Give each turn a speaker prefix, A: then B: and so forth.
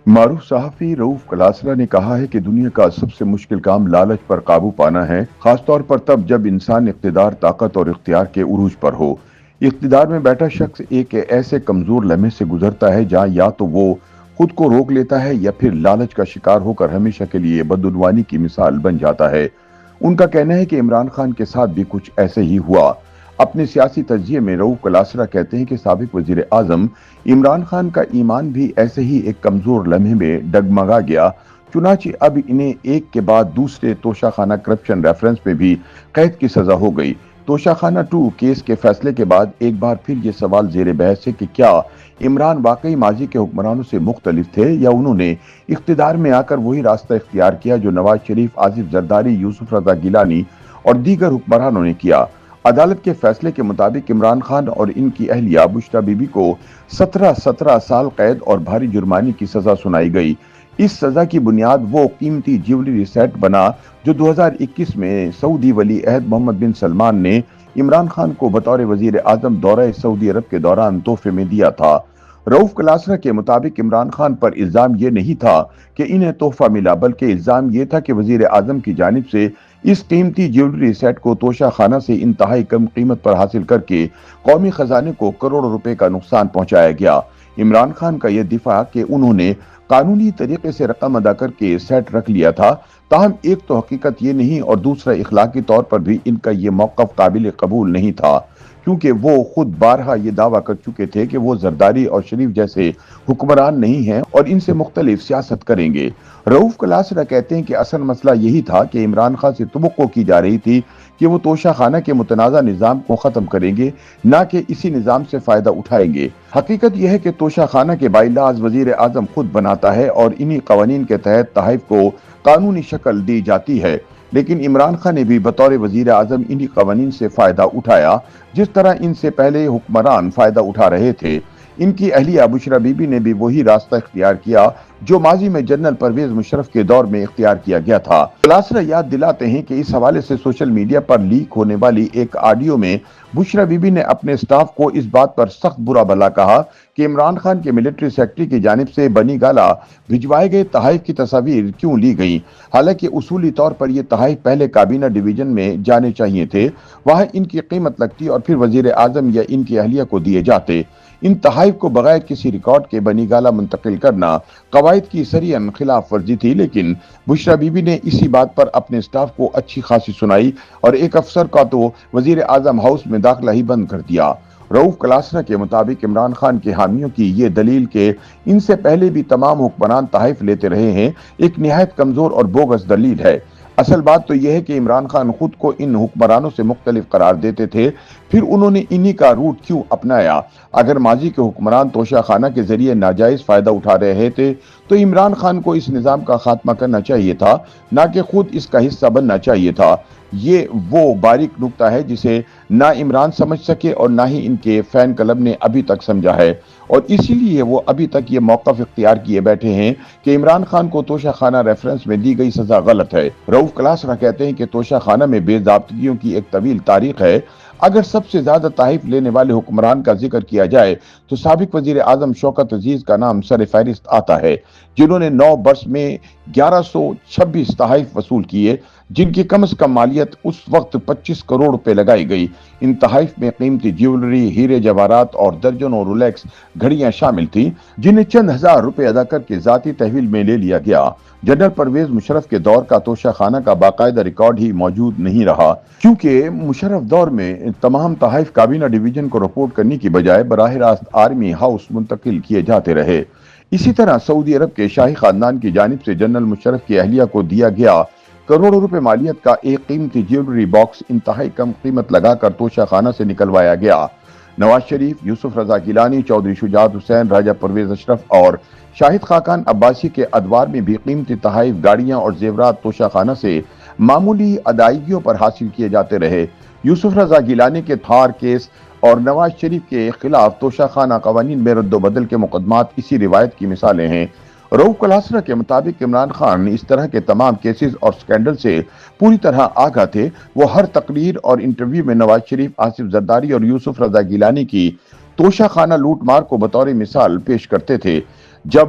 A: معروف صحافی رؤوف کلاسرا نے کہا ہے کہ دنیا کا سب سے مشکل کام لالچ پر قابو پانا ہے، خاص طور پر تب جب انسان اقتدار، طاقت اور اختیار کے عروج پر ہو۔ اقتدار میں بیٹھا شخص ایک ایسے کمزور لمحے سے گزرتا ہے جہاں یا تو وہ خود کو روک لیتا ہے یا پھر لالچ کا شکار ہو کر ہمیشہ کے لیے بدعنوانی کی مثال بن جاتا ہے۔ ان کا کہنا ہے کہ عمران خان کے ساتھ بھی کچھ ایسے ہی ہوا۔ اپنے سیاسی تجزیے میں رؤوف کلاسرا کہتے ہیں کہ سابق وزیر اعظم عمران خان کا ایمان بھی ایسے ہی ایک کمزور لمحے میں ڈگمگا گیا، چنانچہ اب انہیں ایک کے بعد دوسرے توشہ خانہ کرپشن ریفرنس میں بھی قید کی سزا ہو گئی۔ توشہ خانہ 2 کیس کے فیصلے کے بعد ایک بار پھر یہ سوال زیر بحث ہے کہ کیا عمران واقعی ماضی کے حکمرانوں سے مختلف تھے یا انہوں نے اقتدار میں آ کر وہی راستہ اختیار کیا جو نواز شریف، آصف زرداری، یوسف رضا گیلانی اور دیگر حکمرانوں نے کیا۔ عدالت کے فیصلے کے مطابق عمران خان اور ان کی اہلیہ بشریٰ بی بی کو 17 سال قید اور بھاری جرمانے کی سزا سنائی گئی۔ اس سزا کی بنیاد وہ قیمتی جیولری سیٹ بنا جو 2021 میں سعودی ولی عہد محمد بن سلمان نے عمران خان کو بطور وزیر اعظم دورہ سعودی عرب کے دوران تحفے میں دیا تھا۔ رؤوف کلاسرا کے مطابق عمران خان پر الزام یہ نہیں تھا کہ انہیں تحفہ ملا، بلکہ الزام یہ تھا کہ وزیر اعظم کی جانب سے اس قیمتی جیولری سیٹ کو توشہ خانہ سے انتہائی کم قیمت پر حاصل کر کے قومی خزانے کو کروڑوں روپے کا نقصان پہنچایا گیا۔ عمران خان کا یہ دفاع کہ انہوں نے قانونی طریقے سے رقم ادا کر کے سیٹ رکھ لیا تھا، تاہم ایک تو حقیقت یہ نہیں اور دوسرا اخلاقی طور پر بھی ان کا یہ موقف قابل قبول نہیں تھا، کیونکہ وہ خود بارہا یہ دعویٰ کر چکے تھے کہ وہ زرداری اور شریف جیسے حکمران نہیں ہیں اور ان سے مختلف سیاست کریں گے۔ رؤوف کلاسرا کہتے ہیں کہ اصل مسئلہ یہی تھا کہ عمران خان سے توقع کی جا رہی تھی کہ وہ توشہ خانہ کے متنازع نظام کو ختم کریں گے، نہ کہ اسی نظام سے فائدہ اٹھائیں گے۔ حقیقت یہ ہے کہ توشہ خانہ کے بائی-لاز وزیر اعظم خود بناتا ہے اور انہی قوانین کے تحت تحائف کو قانونی شکل دی جاتی ہے، لیکن عمران خان نے بھی بطور وزیر اعظم انہی قوانین سے فائدہ اٹھایا جس طرح ان سے پہلے حکمران فائدہ اٹھا رہے تھے۔ ان کی اہلیہ بشریٰ بی بی نے بھی وہی راستہ اختیار کیا جو ماضی میں جنرل پرویز مشرف کے دور میں اختیار کیا گیا تھا۔ کلاسرا یاد دلاتے ہیں کہ اس حوالے سے سوشل میڈیا پر لیک ہونے والی ایک آڈیو میں بشریٰ بی بی نے اپنے سٹاف کو اس بات پر سخت برا بھلا کہا کہ عمران خان کے ملٹری سیکرٹری کی جانب سے بنی گالہ بھجوائے گئے تحائف کی تصاویر کیوں لی گئیں، حالانکہ اصولی طور پر یہ تحائف پہلے کابینہ ڈویژن میں جانے چاہیے تھے، وہاں ان کی قیمت لگتی اور پھر وزیر اعظم یا ان کی اہلیہ کو دیے جاتے۔ ان تحائف کو بغیر کسی ریکارڈ کے بنی گالہ منتقل کرنا قواعد کی صریحاً خلاف ورزی تھی، لیکن بشریٰ بی بی نے اسی بات پر اپنے سٹاف کو اچھی خاصی سنائی اور ایک افسر کا تو وزیر اعظم ہاؤس میں داخلہ ہی بند کر دیا۔ رؤوف کلاسرا کے مطابق عمران خان کے حامیوں کی یہ دلیل کہ ان سے پہلے بھی تمام حکمران تحائف لیتے رہے ہیں ایک نہایت کمزور اور بوگس دلیل ہے۔ اصل بات تو یہ ہے کہ عمران خان خود کو ان حکمرانوں سے مختلف قرار دیتے تھے، پھر انہوں نے انہی کا روٹ کیوں اپنایا؟ اگر ماضی کے حکمران توشہ خانہ کے ذریعے ناجائز فائدہ اٹھا رہے تھے تو عمران خان کو اس نظام کا خاتمہ کرنا چاہیے تھا، نہ کہ خود اس کا حصہ بننا چاہیے تھا۔ یہ وہ باریک نکتہ ہے جسے نہ عمران سمجھ سکے اور نہ ہی ان کے فین کلب نے ابھی تک سمجھا ہے، اور اسی لیے وہ ابھی تک یہ موقف اختیار کیے بیٹھے ہیں کہ عمران خان کو توشہ خانہ ریفرنس میں دی گئی سزا غلط ہے۔ رؤوف کلاسرا کہتے ہیں کہ توشہ خانہ میں بے ضابطگیوں کی ایک طویل تاریخ ہے۔ اگر سب سے زیادہ تحائف لینے والے حکمران کا ذکر کیا جائے تو سابق وزیر اعظم شوکت عزیز کا نام سر فہرست آتا ہے، جنہوں نے 9 برس میں 1126 تحائف وصول کیے، جن کی کم از کم مالیت اس وقت 25 کروڑ روپے لگائی گئی۔ ان تحائف میں قیمتی جیولری، ہیرے جواہرات اور درجنوں رولیکس گھڑیاں شامل تھیں، جنہیں چند ہزار روپے ادا کر کے ذاتی تحویل میں لے لیا گیا۔ جنرل پرویز مشرف کے دور کا توشہ خانہ کا باقاعدہ ریکارڈ ہی موجود نہیں رہا، کیونکہ مشرف دور میں تمام تحائف کابینہ ڈویژن کو رپورٹ کرنے کی بجائے براہ راست آرمی ہاؤس منتقل کیے جاتے رہے۔ اسی طرح سعودی عرب کے شاہی خاندان کی جانب سے جنرل مشرف کی اہلیہ کو دیا گیا کروڑوں روپے مالیت کا ایک قیمتی جیولری باکس انتہائی کم قیمت لگا کر توشہ خانہ سے نکلوایا گیا۔ نواز شریف، یوسف رضا گیلانی، چودھری شجاعت حسین، راجہ پرویز اشرف اور شاہد خاقان عباسی کے ادوار میں بھی قیمتی تحائف، گاڑیاں اور زیورات توشہ خانہ سے معمولی ادائیگیوں پر حاصل کیے جاتے رہے۔ یوسف رضا گیلانی کے تھار کیس اور نواز شریف کے خلاف توشہ خانہ قوانین میں رد و بدل کے مقدمات اسی روایت کی مثالیں ہیں۔ رؤوف کلاسرا کے مطابق عمران خان اس طرح کے تمام کیسز اور سکینڈل سے پوری طرح آگاہ تھے۔ وہ ہر تقریر اور انٹرویو میں نواز شریف، آصف زرداری اور یوسف رضا گیلانی کی توشہ خانہ لوٹ مار کو بطور مثال پیش کرتے تھے۔ جب